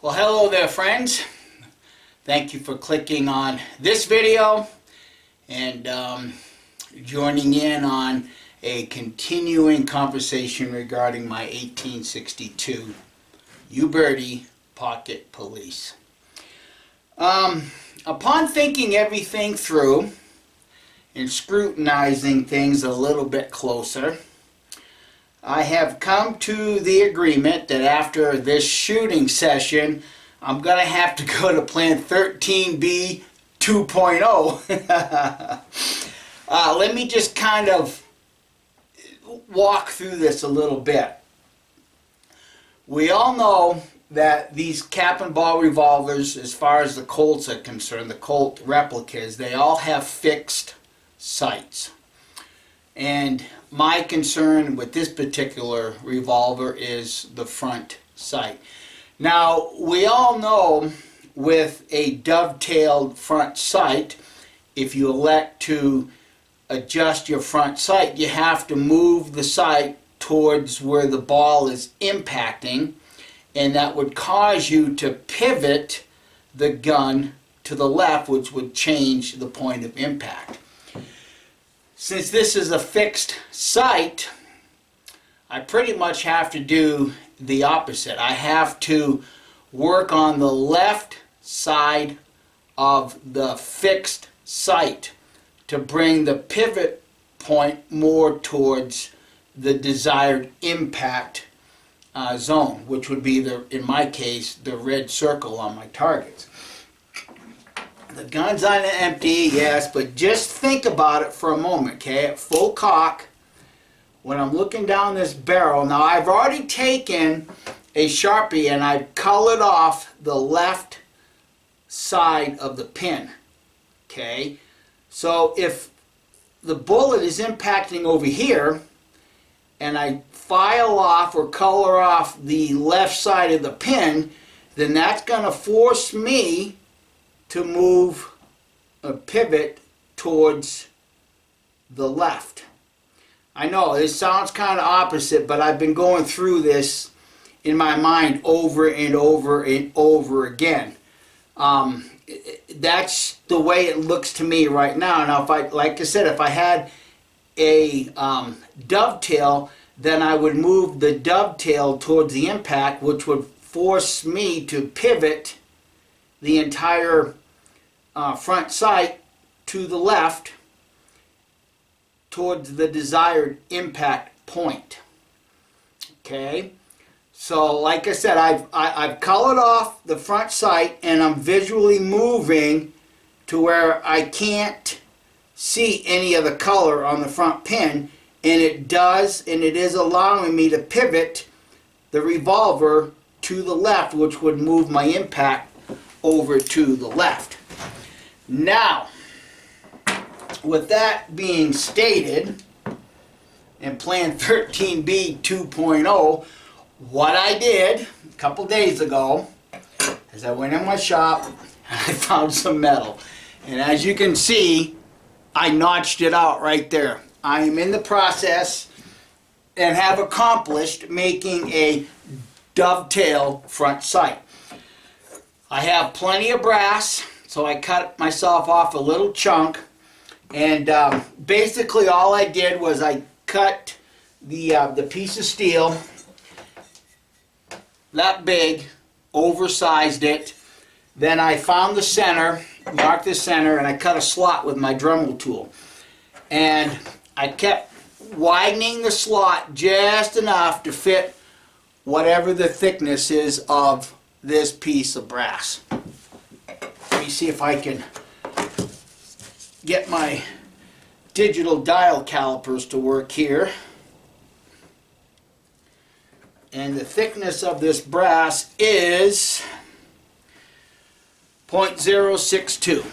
Well, hello there, friends. Thank you for clicking on this video and joining in on a continuing conversation regarding my 1862 Uberti Pocket Police. Upon thinking everything through and scrutinizing things a little bit closer, I have come to the agreement that after this shooting session, I'm going to have to go to Plan 13B 2.0. Let me just kind of walk through this a little bit. We all know that these cap and ball revolvers, as far as the Colts are concerned, the Colt replicas, they all have fixed sights. And my concern with this particular revolver is the front sight. Now, we all know with a dovetailed front sight, if you elect to adjust your front sight, you have to move the sight towards where the ball is impacting, and that would cause you to pivot the gun to the left, which would change the point of impact. Since this is a fixed sight, I pretty much have to do the opposite. I have to work on the left side of the fixed sight to bring the pivot point more towards the desired impact zone, which would be, in my case, the red circle on my targets. The gun's on empty, yes, but just think about it for a moment, okay? At full cock, when I'm looking down this barrel, now I've already taken a Sharpie and I've colored off the left side of the pin, okay? So if the bullet is impacting over here and I file off or color off the left side of the pin, then that's going to force me to move a pivot towards the left. I know this sounds kind of opposite, but I've been going through this in my mind over and over and over again. That's the way it looks to me right now. Now, if I, like I said, if I had a dovetail, then I would move the dovetail towards the impact, which would force me to pivot the entire front sight to the left towards the desired impact point. Okay, so like I said, I've colored off the front sight and I'm visually moving to where I can't see any of the color on the front pin, and it is allowing me to pivot the revolver to the left, which would move my impact over to the left. Now, with that being stated, in Plan 13B 2.0, what I did a couple days ago is I went in my shop and I found some metal. And as you can see, I notched it out right there. I am in the process and have accomplished making a dovetail front sight. I have plenty of brass, so I cut myself off a little chunk, and basically all I did was I cut the piece of steel that big, oversized it, then I found the center, marked the center, and I cut a slot with my Dremel tool. And I kept widening the slot just enough to fit whatever the thickness is of this piece of brass. Let me see if I can get my digital dial calipers to work here. And the thickness of this brass is 0.062.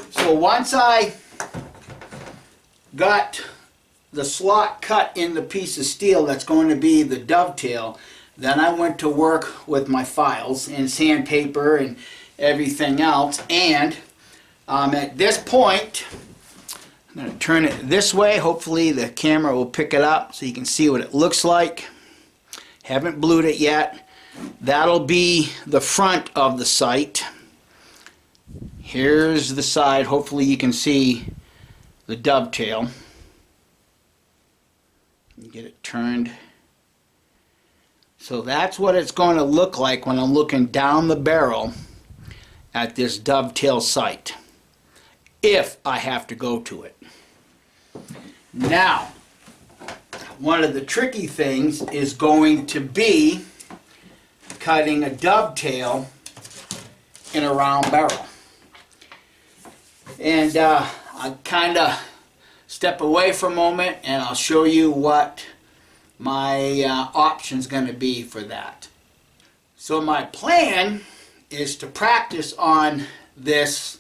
So once I got the slot cut in the piece of steel that's going to be the dovetail, then I went to work with my files and sandpaper and everything else. And at this point, I'm going to turn it this way. Hopefully the camera will pick it up so you can see what it looks like. Haven't blued it yet. That'll be the front of the sight. Here's the side. Hopefully you can see the dovetail. Get it turned. So that's what it's going to look like when I'm looking down the barrel at this dovetail sight, if I have to go to it. Now, one of the tricky things is going to be cutting a dovetail in a round barrel. And I kind of step away for a moment and I'll show you what my option's going to be for that. So my plan is to practice on this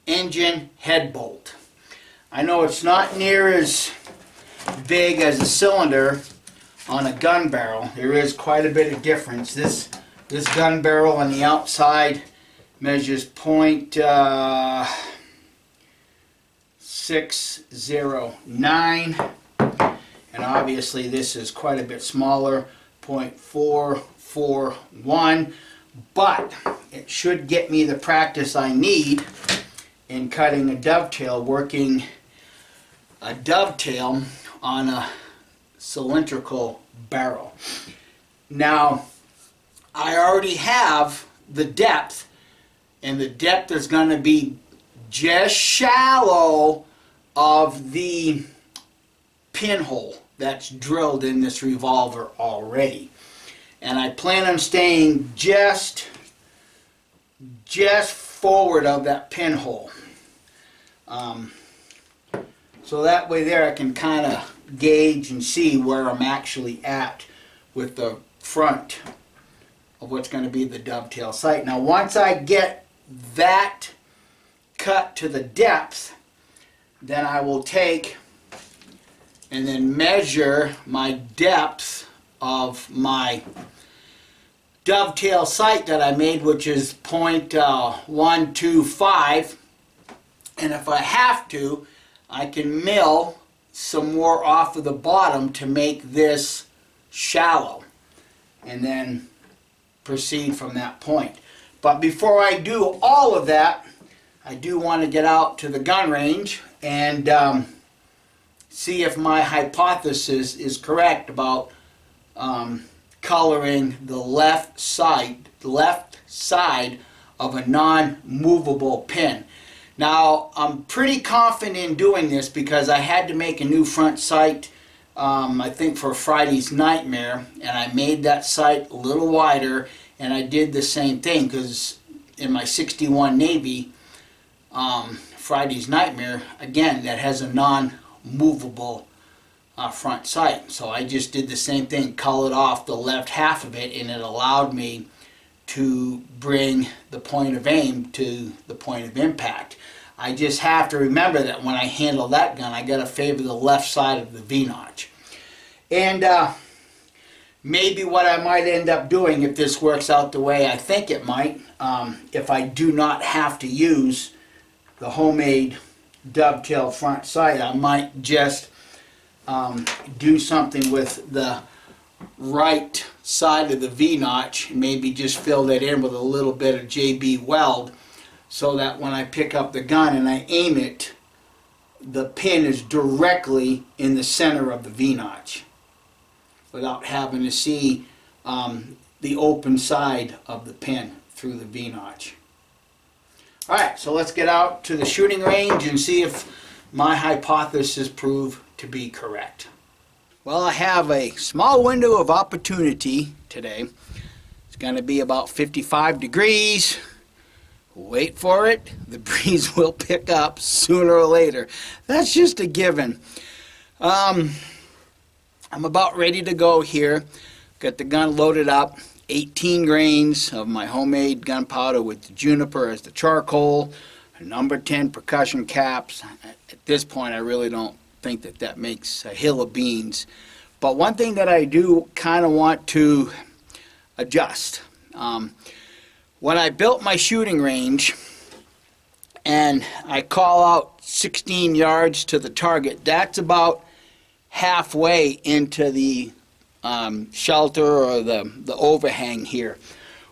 engine head bolt. I know it's not near as big as a cylinder on a gun barrel. There is quite a bit of difference. This gun barrel on the outside measures .609, and obviously this is quite a bit smaller, .441, but it should get me the practice I need in cutting a dovetail, working a dovetail on a cylindrical barrel. Now, I already have the depth, and the depth is going to be just shallow of the pinhole that's drilled in this revolver already. And I plan on staying just forward of that pinhole. So that way there I can kind of gauge and see where I'm actually at with the front of what's going to be the dovetail sight. Now once I get that cut to the depth, then I will take and then measure my depth of my dovetail sight that I made, which is .125, and if I have to, I can mill some more off of the bottom to make this shallow and then proceed from that point. But before I do all of that, I do want to get out to the gun range and see if my hypothesis is correct about coloring the left side of a non-movable pin. Now, I'm pretty confident in doing this because I had to make a new front sight, I think for Friday's Nightmare, and I made that sight a little wider, and I did the same thing because in my 61 Navy Friday's Nightmare, again, that has a non-movable front sight. So I just did the same thing, colored off the left half of it, and it allowed me to bring the point of aim to the point of impact. I just have to remember that when I handle that gun, I got to favor the left side of the V-notch. And maybe what I might end up doing, if this works out the way I think it might, if I do not have to use the homemade dovetail front sight, I might just do something with the right side of the V-notch, maybe just fill that in with a little bit of JB Weld, so that when I pick up the gun and I aim it, the pin is directly in the center of the V-notch without having to see the open side of the pin through the V-notch. Alright, so let's get out to the shooting range and see if my hypothesis proved to be correct. Well, I have a small window of opportunity today. It's going to be about 55 degrees. Wait for it. The breeze will pick up sooner or later. That's just a given. I'm about ready to go here. Got the gun loaded up. 18 grains of my homemade gunpowder with the juniper as the charcoal. A number 10 percussion caps. At this point, I really don't think that makes a hill of beans. But one thing that I do kind of want to adjust. When I built my shooting range, and I call out 16 yards to the target. That's about halfway into the shelter or the overhang here.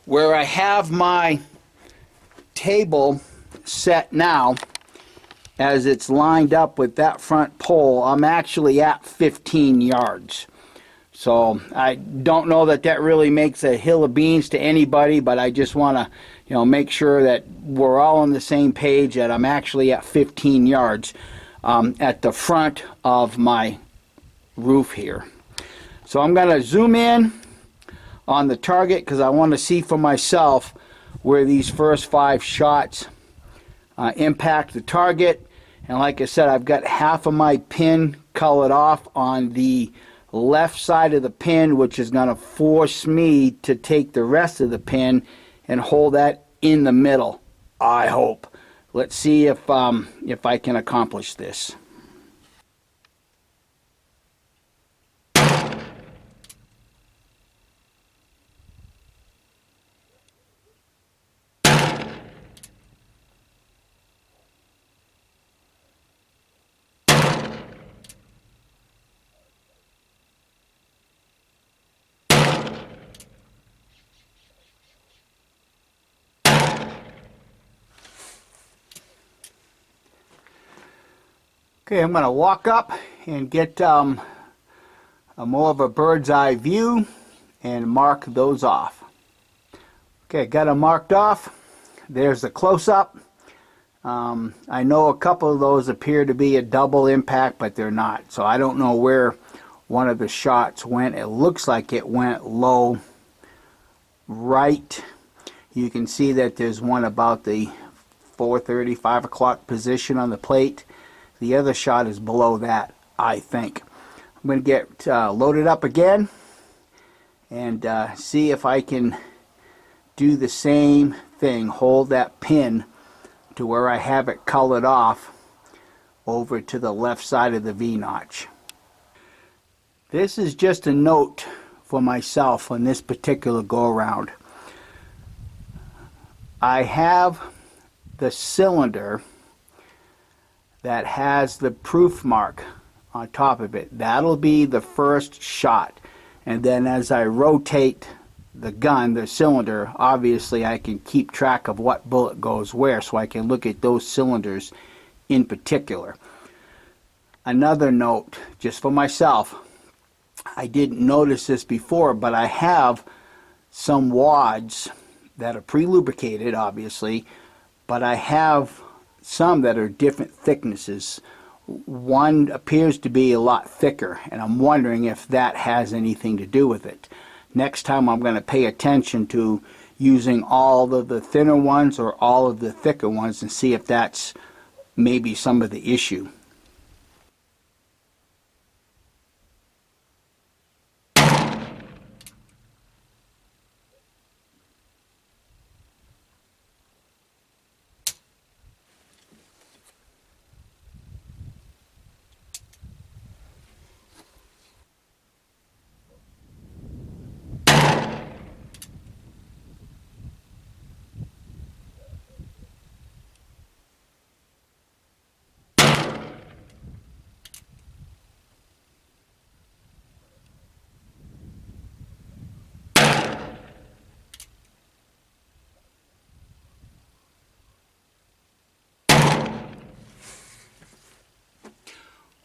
Where I have my table set now, as it's lined up with that front pole, I'm actually at 15 yards. So I don't know that that really makes a hill of beans to anybody, but I just want to, make sure that we're all on the same page, that I'm actually at 15 yards at the front of my roof here. So I'm going to zoom in on the target because I want to see for myself where these first 5 shots impact the target. And like I said, I've got half of my pin colored off on the left side of the pin, which is going to force me to take the rest of the pin and hold that in the middle, I hope. Let's see if I can accomplish this. Okay, I'm going to walk up and get a more of a bird's eye view and mark those off. Okay, got them marked off. There's the close-up. I know a couple of those appear to be a double impact, but they're not. So I don't know where one of the shots went. It looks like it went low right. You can see that there's one about the 4:30, 5 o'clock position on the plate. The other shot is below that, I think. I'm going to get loaded up again and see if I can do the same thing. Hold that pin to where I have it colored off over to the left side of the V-notch. This is just a note for myself on this particular go-around. I have the cylinder that has the proof mark on top of it. That'll be the first shot. And then as I rotate the gun, the cylinder, obviously I can keep track of what bullet goes where, so I can look at those cylinders in particular. Another note, just for myself, I didn't notice this before, but I have some wads that are pre-lubricated, obviously, but I have some that are different thicknesses. One appears to be a lot thicker, and I'm wondering if that has anything to do with it. Next time I'm going to pay attention to using all of the thinner ones or all of the thicker ones and see if that's maybe some of the issue.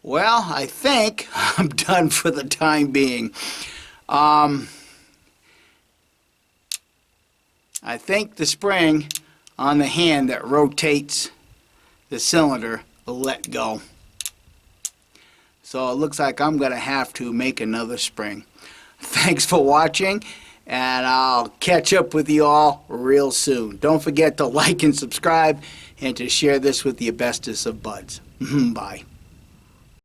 Well, I think I'm done for the time being. I think the spring on the hand that rotates the cylinder will let go. So it looks like I'm going to have to make another spring. Thanks for watching, and I'll catch up with you all real soon. Don't forget to like and subscribe and to share this with your bestest of buds. Bye.